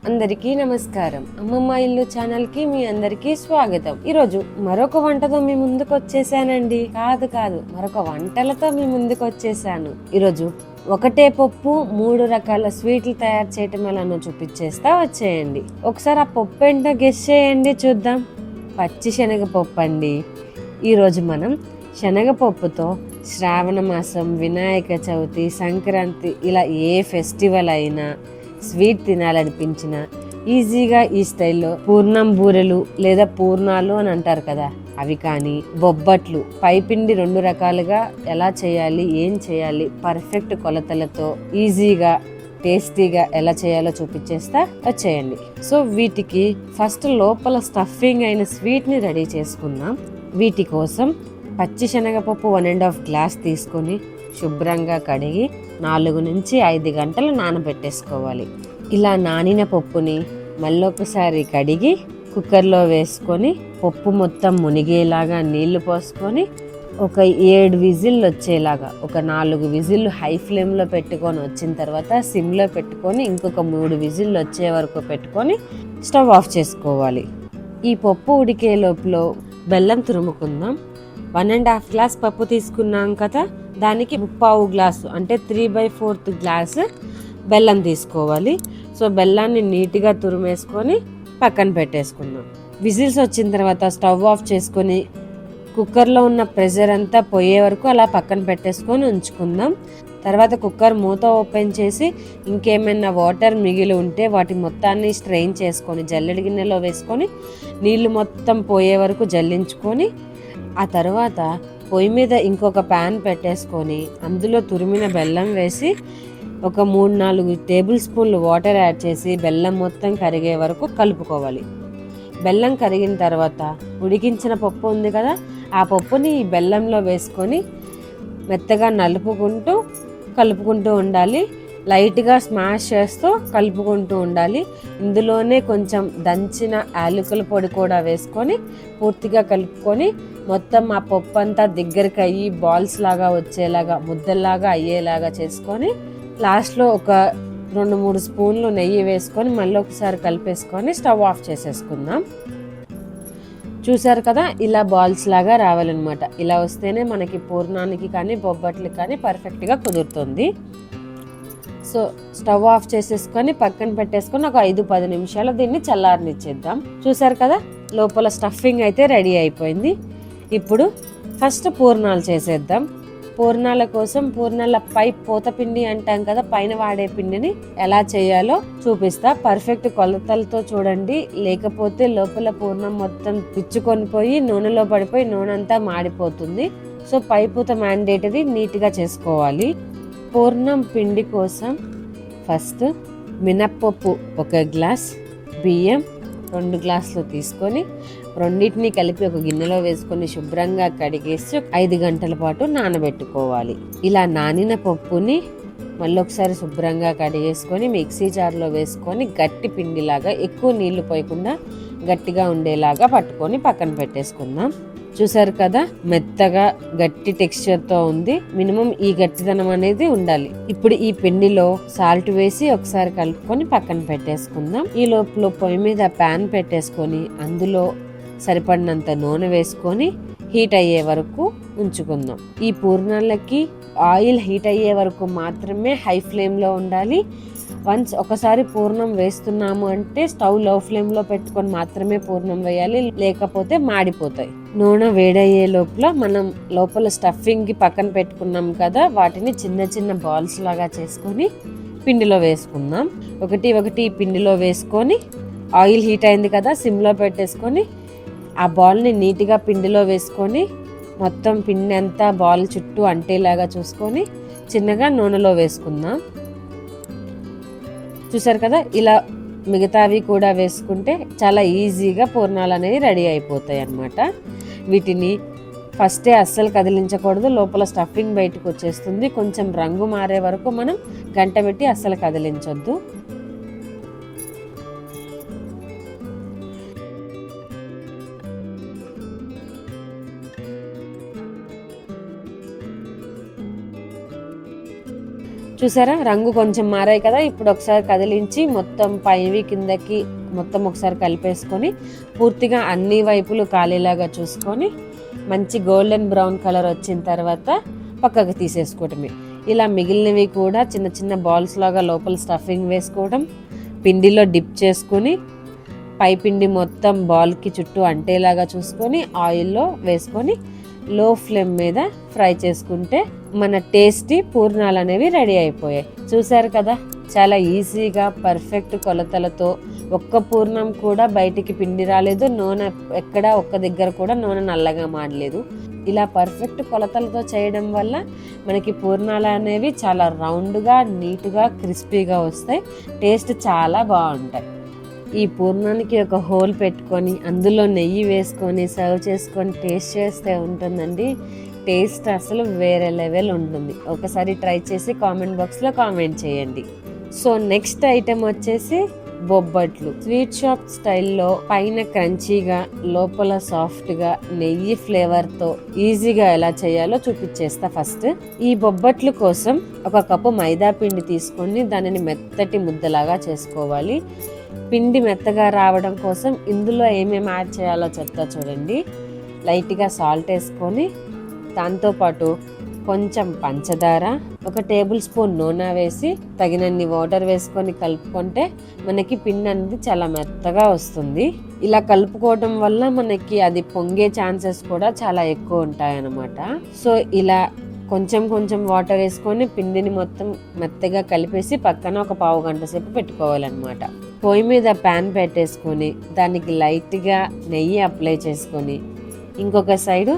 అందరికీ నమస్కారం. అమ్మమ్మ ఇల్లు ఛానల్ కి మీ అందరికీ స్వాగతం. ఈరోజు మరొక వంటతో మీ ముందుకు వచ్చేసానండి. కాదు మరొక వంటలతో మీ ముందుకు వచ్చేసాను. ఈరోజు ఒకటే పప్పు 3 రకాల స్వీట్లు తయారు చేయటం ఎలానో చూపించేస్తా, వచ్చేయండి. ఒకసారి ఆ పప్పు ఏంటో గెస్ చేయండి చూద్దాం. పచ్చి శనగపప్పు అండి. ఈరోజు మనం శనగపప్పుతో శ్రావణ మాసం, వినాయక చవితి, సంక్రాంతి ఇలా ఏ ఫెస్టివల్ అయినా స్వీట్ తినాలనిపించిన ఈజీగా ఈ స్టైల్లో పూర్ణం బూరెలు లేదా పూర్ణాలు అని అంటారు కదా, అవి కానీ బొబ్బట్లు, పైపిండి 2 రకాలుగా ఎలా చేయాలి, ఏం చేయాలి, పర్ఫెక్ట్ కొలతలతో ఈజీగా టేస్టీగా ఎలా చేయాలో చూపించేస్తా, వచ్చేయండి. సో వీటికి ఫస్ట్ లోపల స్టఫింగ్ అయిన స్వీట్ని రెడీ చేసుకుందాం. వీటి కోసం పచ్చి శనగపప్పు 1.5 గ్లాస్ తీసుకొని శుభ్రంగా కడిగి 4 నుంచి 5 గంటలు నానబెట్టేసుకోవాలి. ఇలా నానిన పప్పుని మళ్ళొకసారి కడిగి కుక్కర్లో వేసుకొని పప్పు మొత్తం మునిగేలాగా నీళ్లు పోసుకొని ఒక 7 విజిల్లు వచ్చేలాగా, ఒక 4 విజిల్లు హై ఫ్లేమ్లో పెట్టుకొని వచ్చిన తర్వాత సిమ్లో పెట్టుకొని ఇంకొక 3 విజిల్లు వచ్చే వరకు పెట్టుకొని స్టవ్ ఆఫ్ చేసుకోవాలి. ఈ పప్పు ఉడికే లోపల బెల్లం తురుముకుందాం. 1.5 గ్లాస్ పప్పు తీసుకున్నాం కదా, దానికి 3/4 గ్లాసు అంటే 3/4 గ్లాసు బెల్లం తీసుకోవాలి. సో బెల్లాన్ని నీట్గా తురిమేసుకొని పక్కన పెట్టేసుకుందాం. విజిల్స్ వచ్చిన తర్వాత స్టవ్ ఆఫ్ చేసుకొని కుక్కర్లో ఉన్న ప్రెషర్ అంతా పోయే వరకు అలా పక్కన పెట్టేసుకొని ఉంచుకుందాం. తర్వాత కుక్కర్ మూత ఓపెన్ చేసి ఇంకేమైనా వాటర్ మిగిలి ఉంటే వాటి మొత్తాన్ని స్ట్రెయిన్ చేసుకొని జల్లెడి గిన్నెలో వేసుకొని నీళ్లు మొత్తం పోయే వరకు జల్లించుకొని ఆ తర్వాత పొయ్యి మీద ఇంకొక ప్యాన్ పెట్టేసుకొని అందులో తురిమిన బెల్లం వేసి ఒక 3-4 టేబుల్ స్పూన్లు వాటర్ యాడ్ చేసి బెల్లం మొత్తం కరిగే వరకు కలుపుకోవాలి. బెల్లం కరిగిన తర్వాత ఉడికించిన పప్పు ఉంది కదా, ఆ పప్పుని ఈ బెల్లంలో వేసుకొని మెత్తగా కలుపుకుంటూ ఉండాలి. లైట్గా స్మాష్ చేస్తూ కలుపుకుంటూ ఉండాలి. ఇందులోనే కొంచెం దంచిన యాలకుల పొడి కూడా వేసుకొని పూర్తిగా కలుపుకొని మొత్తం ఆ పప్పు అంతా దగ్గరికి అయ్యి బాల్స్ లాగా వచ్చేలాగా, ముద్దల్లాగా అయ్యేలాగా చేసుకొని లాస్ట్లో ఒక 2-3 స్పూన్లు నెయ్యి వేసుకొని మళ్ళీ ఒకసారి కలిపేసుకొని స్టవ్ ఆఫ్ చేసేసుకుందాం. చూసారు కదా, ఇలా బాల్స్ లాగా రావాలన్నమాట. ఇలా వస్తేనే మనకి పూర్ణానికి కానీ బొబ్బట్లకి కానీ పర్ఫెక్ట్గా కుదురుతుంది. సో స్టవ్ ఆఫ్ చేసేసుకొని పక్కన పెట్టేసుకొని ఒక 5-10 నిమిషాలు దీన్ని చల్లారనిచ్చేద్దాం. చూసారు కదా, లోపల స్టఫింగ్ అయితే రెడీ అయిపోయింది. ఇప్పుడు ఫస్ట్ పూర్ణాలు చేసేద్దాం. పూర్ణాల కోసం పూర్ణాల పై పూత పిండి అంటాం కదా, పైన వాడే పిండిని ఎలా చేయాలో చూపిస్తా. పర్ఫెక్ట్ కొలతలతో చూడండి, లేకపోతే లోపల పూర్ణం మొత్తం పిచ్చుకొని పోయి నూనెలో పడిపోయి నూనె అంతా మాడిపోతుంది. సో పై పూత మ్యాండేటరీ నీట్గా చేసుకోవాలి. పూర్ణం పిండి కోసం ఫస్ట్ మినప్పప్పు 1 గ్లాస్, బియ్యం 2 గ్లాసులు తీసుకొని రెండింటిని కలిపి ఒక గిన్నెలో వేసుకొని శుభ్రంగా కడిగేసి 5 గంటల పాటు నానబెట్టుకోవాలి. ఇలా నానిన పప్పుని మళ్ళీ ఒకసారి శుభ్రంగా కడిగేసుకొని మిక్సీ జార్లో వేసుకొని గట్టి పిండిలాగా, ఎక్కువ నీళ్లు పోయకుండా గట్టిగా ఉండేలాగా పట్టుకొని పక్కన పెట్టేసుకుందాం. చూసారు కదా, మెత్తగా గట్టి టెక్స్చర్తో ఉంది. మినిమం ఈ గట్టిదనం అనేది ఉండాలి. ఇప్పుడు ఈ పిండిలో సాల్ట్ వేసి ఒకసారి కలుపుకొని పక్కన పెట్టేసుకుందాం. ఈ లోపల పొయ్యి మీద ప్యాన్ పెట్టేసుకొని అందులో సరిపడినంత నూనె వేసుకొని హీట్ అయ్యే వరకు ఉంచుకుందాం. ఈ పూర్ణాలకి ఆయిల్ హీట్ అయ్యే వరకు మాత్రమే హై ఫ్లేమ్లో ఉండాలి. ఒకసారి పూర్ణం వేస్తున్నాము అంటే స్టవ్ లో ఫ్లేమ్లో పెట్టుకొని మాత్రమే పూర్ణం వేయాలి, లేకపోతే మాడిపోతాయి. నూనె వేడయ్యే లోపల మనం లోపల స్టఫింగ్కి పక్కన పెట్టుకున్నాం కదా, వాటిని చిన్న చిన్న బాల్స్ లాగా చేసుకొని పిండిలో వేసుకుందాం. ఒకటి పిండిలో వేసుకొని ఆయిల్ హీట్ అయింది కదా, సిమ్లో పెట్టేసుకొని ఆ బాల్ని నీట్గా పిండిలో వేసుకొని మొత్తం పిండి అంతా బాల్ చుట్టూ అంటేలాగా చూసుకొని చిన్నగా నూనెలో వేసుకుందాం. చూసారు కదా, ఇలా మిగతావి కూడా వేసుకుంటే చాలా ఈజీగా పూర్ణాలు అనేవి రెడీ అయిపోతాయి అన్నమాట. వీటిని ఫస్టే అస్సలు కదిలించకూడదు, లోపల స్టఫింగ్ బయటకు వచ్చేస్తుంది. కొంచెం రంగు మారే వరకు మనం గంట పెట్టి అస్సలు కదిలించొద్దు. చూసారా రంగు కొంచెం మారాయి కదా. ఇప్పుడు ఒకసారి కదిలించి మొత్తం పైవి కిందకి మొత్తం ఒకసారి కలిపేసుకొని పూర్తిగా అన్ని వైపులు కాలేలాగా చూసుకొని మంచి గోల్డెన్ బ్రౌన్ కలర్ వచ్చిన తర్వాత పక్కకు తీసేసుకోవటమే. ఇలా మిగిలినవి కూడా చిన్న చిన్న బాల్స్ లాగా లోపల స్టఫింగ్ వేసుకోవడం, పిండిలో డిప్ చేసుకొని పై పిండి మొత్తం బాల్కి చుట్టూ అంటేలాగా చూసుకొని ఆయిల్లో వేసుకొని లో ఫ్లేమ్ మీద ఫ్రై చేసుకుంటే మన టేస్టీ పూర్ణాలు అనేవి రెడీ అయిపోయాయి. చూసారు కదా, చాలా ఈజీగా పర్ఫెక్ట్ కొలతలతో ఒక్క పూర్ణం కూడా బయటికి పిండి రాలేదు, నూనె ఎక్కడ ఒక్క దగ్గర కూడా నూనె నల్లగా మాడలేదు. ఇలా పర్ఫెక్ట్ కొలతలతో చేయడం వల్ల మనకి పూర్ణాలు అనేవి చాలా రౌండ్గా, నీట్గా, క్రిస్పీగా వస్తాయి. టేస్ట్ చాలా బాగుంటాయి. ఈ పూర్ణానికి ఒక హోల్ పెట్టుకొని అందులో నెయ్యి వేసుకొని సర్వ్ చేసుకొని టేస్ట్ చేస్తే ఉంటుందండి. టేస్ట్ అసలు వేరే లెవెల్ ఉంటుంది. ఒకసారి ట్రై చేసి కామెంట్ బాక్స్లో కామెంట్ చేయండి. సో నెక్స్ట్ ఐటెం వచ్చేసి బొబ్బట్లు. స్వీట్ షాప్ స్టైల్లో పైన క్రంచీగా లోపల సాఫ్ట్గా నెయ్యి ఫ్లేవర్తో ఈజీగా ఎలా చేయాలో చూపించేస్తా. ఫస్ట్ ఈ బొబ్బట్లు కోసం ఒక కప్పు మైదా పిండి తీసుకొని దానిని మెత్తటి ముద్దలాగా చేసుకోవాలి. పిండి మెత్తగా రావడం కోసం ఇందులో ఏమేమి యాడ్ చేయాలో చెప్తా చూడండి. లైట్గా సాల్ట్ వేసుకొని దాంతోపాటు కొంచెం పంచదార, ఒక టేబుల్ స్పూన్ నూనె వేసి తగినన్ని వాటర్ వేసుకొని కలుపుకుంటే మనకి పిండి అనేది చాలా మెత్తగా వస్తుంది. ఇలా కలుపుకోవడం వల్ల మనకి అది పొంగే ఛాన్సెస్ కూడా చాలా ఎక్కువ ఉంటాయన్నమాట. సో ఇలా కొంచెం కొంచెం వాటర్ వేసుకొని పిండిని మొత్తం మెత్తగా కలిపేసి పక్కన ఒక పావు గంట సేపు పెట్టుకోవాలన్నమాట. పొయ్యి మీద ప్యాన్ పెట్టేసుకొని దానికి లైట్గా నెయ్యి అప్లై చేసుకొని ఇంకొక సైడు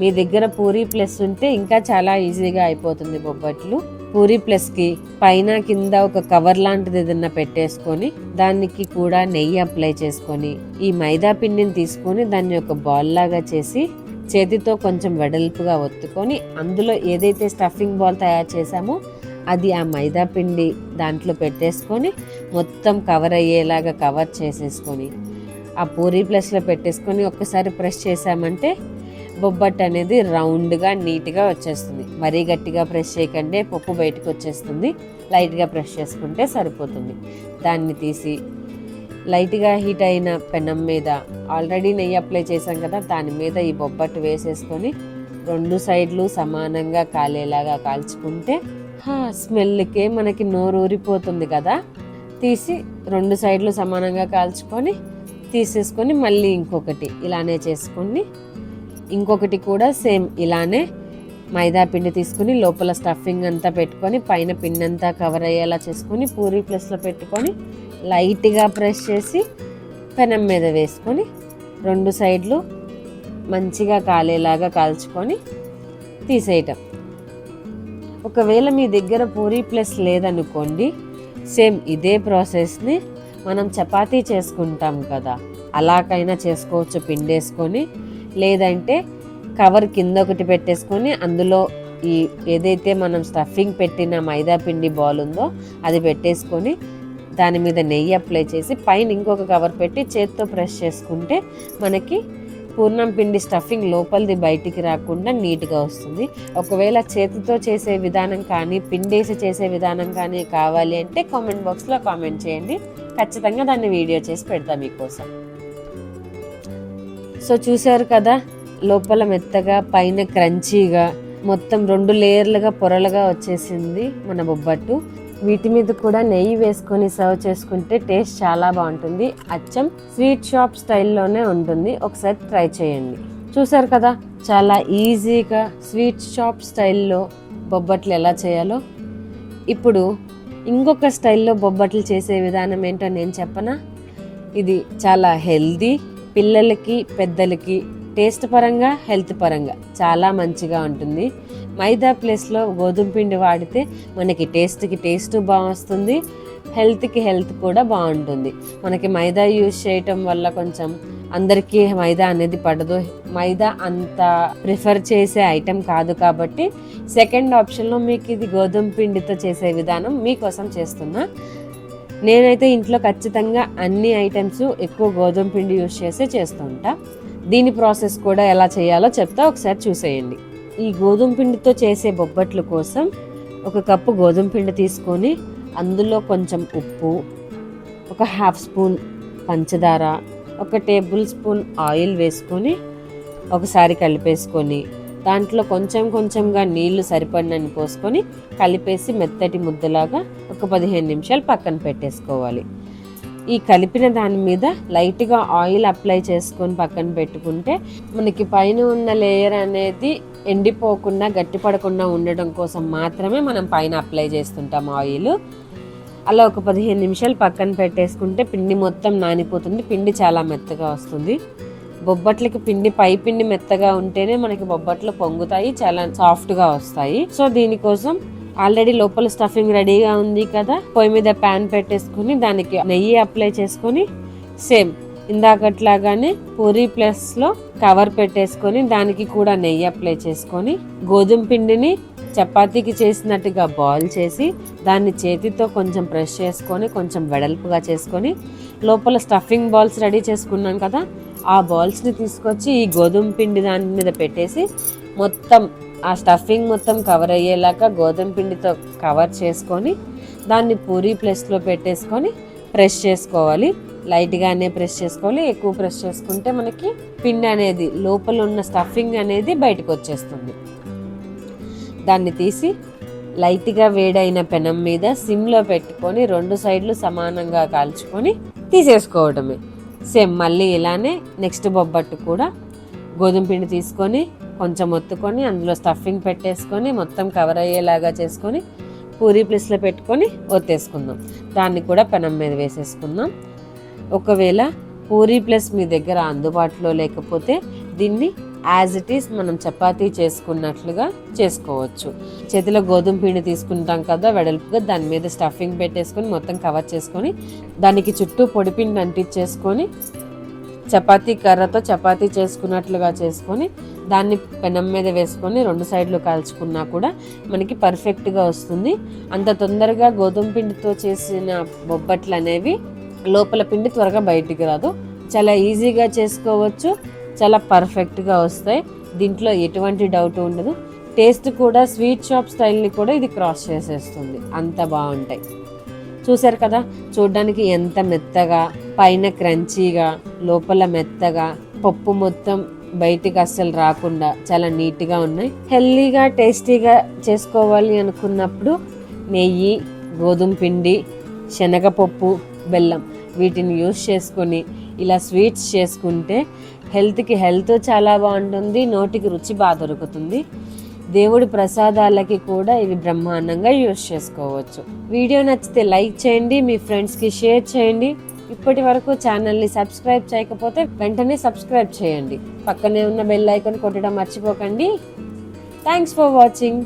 మీ దగ్గర పూరీ ప్లస్ ఉంటే ఇంకా చాలా ఈజీగా అయిపోతుంది బొబ్బట్లు. పూరీ ప్లస్కి పైన కింద ఒక కవర్ లాంటిది ఏదన్నా పెట్టేసుకొని దానికి కూడా నెయ్యి అప్లై చేసుకొని ఈ మైదా పిండిని తీసుకొని దాన్ని ఒక బాల్ లాగా చేసి చేతితో కొంచెం వెడల్పుగా ఒత్తుకొని అందులో ఏదైతే స్టఫింగ్ బాల్ తయారు చేసామో అది ఆ మైదా పిండి దాంట్లో పెట్టేసుకొని మొత్తం కవర్ అయ్యేలాగా కవర్ చేసేసుకొని ఆ పూరీ ప్లస్లో పెట్టేసుకొని ఒక్కసారి ప్రెస్ చేసామంటే బొబ్బట్టు అనేది రౌండ్గా నీట్గా వచ్చేస్తుంది. మరీ గట్టిగా ప్రెస్ చేయకండి, పప్పు బయటకు వచ్చేస్తుంది. లైట్గా ప్రెస్ చేసుకుంటే సరిపోతుంది. దాన్ని తీసి లైట్గా హీట్ అయిన పెనం మీద ఆల్రెడీ నెయ్యి అప్లై చేసాం కదా, దాని మీద ఈ బొబ్బట్టు వేసేసుకొని రెండు సైడ్లు సమానంగా కాలేలాగా కాల్చుకుంటే స్మెల్కే మనకి నోరు ఊరిపోతుంది కదా. తీసి రెండు సైడ్లు సమానంగా కాల్చుకొని తీసేసుకొని మళ్ళీ ఇంకొకటి ఇలానే చేసుకొని ఇంకొకటి కూడా సేమ్ ఇలానే మైదా పిండి తీసుకుని లోపల స్టఫింగ్ అంతా పెట్టుకొని పైన పిండి అంతా కవర్ అయ్యేలా చేసుకొని పూరీ ప్లస్లో పెట్టుకొని లైట్గా ప్రెస్ చేసి పెనం మీద వేసుకొని రెండు సైడ్లు మంచిగా కాలేలాగా కాల్చుకొని తీసేయటం. ఒకవేళ మీ దగ్గర పూరీ ప్లస్ లేదనుకోండి, సేమ్ ఇదే ప్రాసెస్ని మనం చపాతీ చేసుకుంటాం కదా, అలాగైనా చేసుకోవచ్చు. పిండేసుకొని లేదంటే కవర్ కింద ఒకటి పెట్టేసుకొని అందులో ఈ ఏదైతే మనం స్టఫింగ్ పెట్టిన మైదా పిండి బాల్ ఉందో అది పెట్టేసుకొని దాని మీద నెయ్యి అప్లై చేసి పైన ఇంకొక కవర్ పెట్టి చేత్తో ప్రెస్ చేసుకుంటే మనకి పూర్ణం పిండి స్టఫింగ్ లోపలిది బయటికి రాకుండా నీట్గా వస్తుంది. ఒకవేళ చేతితో చేసే విధానం కానీ పిండేసి చేసే విధానం కానీ కావాలి అంటే కామెంట్ బాక్స్లో కామెంట్ చేయండి. ఖచ్చితంగా దాన్ని వీడియో చేసి పెడతా మీకోసం. సో చూసారు కదా, లోపల మెత్తగా పైన క్రంచీగా మొత్తం రెండు లేయర్లుగా పొరలుగా వచ్చేసింది మన బొబ్బట్టు. వీటి మీద కూడా నెయ్యి వేసుకొని సర్వ్ చేసుకుంటే టేస్ట్ చాలా బాగుంటుంది. అచ్చం స్వీట్ షాప్ స్టైల్లోనే ఉంటుంది. ఒకసారి ట్రై చేయండి. చూసారు కదా, చాలా ఈజీగా స్వీట్ షాప్ స్టైల్లో బొబ్బట్లు ఎలా చేయాలో. ఇప్పుడు ఇంకొక స్టైల్లో బొబ్బట్లు చేసే విధానం ఏంటో నేను చెప్పనా. ఇది చాలా హెల్దీ, పిల్లలకి పెద్దలకి టేస్ట్ పరంగా హెల్త్ పరంగా చాలా మంచిగా ఉంటుంది. మైదా ప్లేస్లో గోధుమ పిండి వాడితే మనకి టేస్ట్కి టేస్ట్ బాగుంటుంది, హెల్త్కి హెల్త్ కూడా బాగుంటుంది. మనకి మైదా యూజ్ చేయటం వల్ల కొంచెం అందరికీ మైదా అనేది పడదు. మైదా అంత ప్రిఫర్ చేసే ఐటెం కాదు కాబట్టి సెకండ్ ఆప్షన్లో మీకు ఇది గోధుమ పిండితో చేసే విధానం మీకోసం చేస్తున్నా. నేనైతే ఇంట్లో ఖచ్చితంగా అన్ని ఐటమ్స్ ఎక్కువ గోధుమ పిండి యూజ్ చేసే చేస్తుంటా. దీని ప్రాసెస్ కూడా ఎలా చేయాలో చెప్తా, ఒకసారి చూసేయండి. ఈ గోధుమ పిండితో చేసే బొబ్బట్ల కోసం 1 కప్పు గోధుమ పిండి తీసుకొని అందులో కొంచెం ఉప్పు, 1/2 స్పూన్ పంచదార, 1 టేబుల్ స్పూన్ ఆయిల్ వేసుకొని ఒకసారి కలిపేసుకొని దాంట్లో కొంచెంగా నీళ్లు సరిపడినన్ని పోసుకొని కలిపేసి మెత్తటి ముద్దలాగా ఒక 15 నిమిషాలు పక్కన పెట్టేసుకోవాలి. ఈ కలిపిన దాని మీద లైట్గా ఆయిల్ అప్లై చేసుకొని పక్కన పెట్టుకుంటే మనకి పైన ఉన్న లేయర్ అనేది ఎండిపోకుండా గట్టిపడకుండా ఉండడం కోసం మాత్రమే మనం పైన అప్లై చేస్తుంటాం ఆయిల్. అలా ఒక 15 నిమిషాలు పక్కన పెట్టేసుకుంటే పిండి మొత్తం నానిపోతుంది, పిండి చాలా మెత్తగా వస్తుంది. బొబ్బట్లకి పై పిండి మెత్తగా ఉంటేనే మనకి బొబ్బట్లు పొంగుతాయి, చాలా సాఫ్ట్గా వస్తాయి. సో దీనికోసం ఆల్రెడీ లోపల స్టఫింగ్ రెడీగా ఉంది కదా, పొయ్యి మీద ప్యాన్ పెట్టేసుకుని దానికి నెయ్యి అప్లై చేసుకొని సేమ్ ఇందాకట్లాగానే పూరీ ప్లస్లో కవర్ పెట్టేసుకొని దానికి కూడా నెయ్యి అప్లై చేసుకొని గోధుమ పిండిని చపాతీకి చేసినట్టుగా బాయిల్ చేసి దాన్ని చేతితో కొంచెం ప్రెస్ చేసుకొని కొంచెం వెడల్పుగా చేసుకొని లోపల స్టఫింగ్ బాల్స్ రెడీ చేసుకున్నాం కదా, ఆ బాల్స్ని తీసుకొచ్చి ఈ గోధుమ పిండి దాని మీద పెట్టేసి మొత్తం ఆ స్టఫింగ్ మొత్తం కవర్ అయ్యేలాగా గోధుమ పిండితో కవర్ చేసుకొని దాన్ని పూరీ ప్లేస్లో పెట్టేసుకొని ప్రెస్ చేసుకోవాలి. లైట్గానే ప్రెస్ చేసుకోవాలి, ఎక్కువ ప్రెస్ చేసుకుంటే మనకి పిండి అనేది లోపల ఉన్న స్టఫింగ్ అనేది బయటకు వచ్చేస్తుంది. దాన్ని తీసి లైట్గా వేడైన పెనం మీద సిమ్లో పెట్టుకొని 2 సైడ్లు సమానంగా కాల్చుకొని తీసేసుకోవడమే. సేమ్ మళ్ళీ ఇలానే నెక్స్ట్ బొబ్బట్టు కూడా గోధుమ పిండి తీసుకొని కొంచెం ఒత్తుకొని అందులో స్టఫింగ్ పెట్టేసుకొని మొత్తం కవర్ అయ్యేలాగా చేసుకొని పూరీ ప్లేస్లో పెట్టుకొని ఒత్తేసుకుందాం. దాన్ని కూడా పెనం మీద వేసేసుకుందాం. ఒకవేళ పూరీ ప్లస్ మీ దగ్గర అందుబాటులో లేకపోతే దీన్ని యాజ్ ఇట్ ఈస్ మనం చపాతీ చేసుకున్నట్లుగా చేసుకోవచ్చు. చేతిలో గోధుమ పిండి తీసుకుంటాం కదా వెడల్పుగా, దాని మీద స్టఫింగ్ పెట్టేసుకొని మొత్తం కవర్ చేసుకొని దానికి చుట్టూ పొడిపిండి అంటించేసుకొని చపాతీ కర్రతో చపాతీ చేసుకున్నట్లుగా చేసుకొని దాన్ని పెనం మీద వేసుకొని 2 సైడ్లు కాల్చుకున్నా కూడా మనకి పర్ఫెక్ట్గా వస్తుంది. అంత తొందరగా గోధుమ పిండితో చేసిన బొబ్బట్లు అనేవి లోపల పిండి త్వరగా బయటికి రాదు, చాలా ఈజీగా చేసుకోవచ్చు, చాలా పర్ఫెక్ట్గా వస్తాయి. దీంట్లో ఎటువంటి డౌట్ ఉండదు. టేస్ట్ కూడా స్వీట్ షాప్ స్టైల్ని కూడా ఇది క్రాస్ చేసేస్తుంది, అంత బాగుంటాయి. చూసారు కదా, చూడడానికి ఎంత మెత్తగా, పైన క్రంచీగా, లోపల మెత్తగా, పప్పు మొత్తం బయటికి అస్సలు రాకుండా చాలా నీట్గా ఉన్నాయి. హెల్తీగా టేస్టీగా చేసుకోవాలి అనుకున్నప్పుడు నెయ్యి, గోధుమ పిండి, శనగపప్పు, బెల్లం వీటిని యూస్ చేసుకొని ఇలా స్వీట్స్ చేసుకుంటే హెల్త్కి హెల్త్ చాలా బాగుంటుంది, నోటికి రుచి బాగా దొరుకుతుంది. దేవుడి ప్రసాదాలకి కూడా ఇవి బ్రహ్మాండంగా యూస్ చేసుకోవచ్చు. వీడియో నచ్చితే లైక్ చేయండి, మీ ఫ్రెండ్స్కి షేర్ చేయండి. ఇప్పటి వరకు ఛానల్ని సబ్స్క్రైబ్ చేయకపోతే వెంటనే సబ్స్క్రైబ్ చేయండి. పక్కనే ఉన్న బెల్ ఐకాన్ కొట్టడం మర్చిపోకండి. Thanks for watching.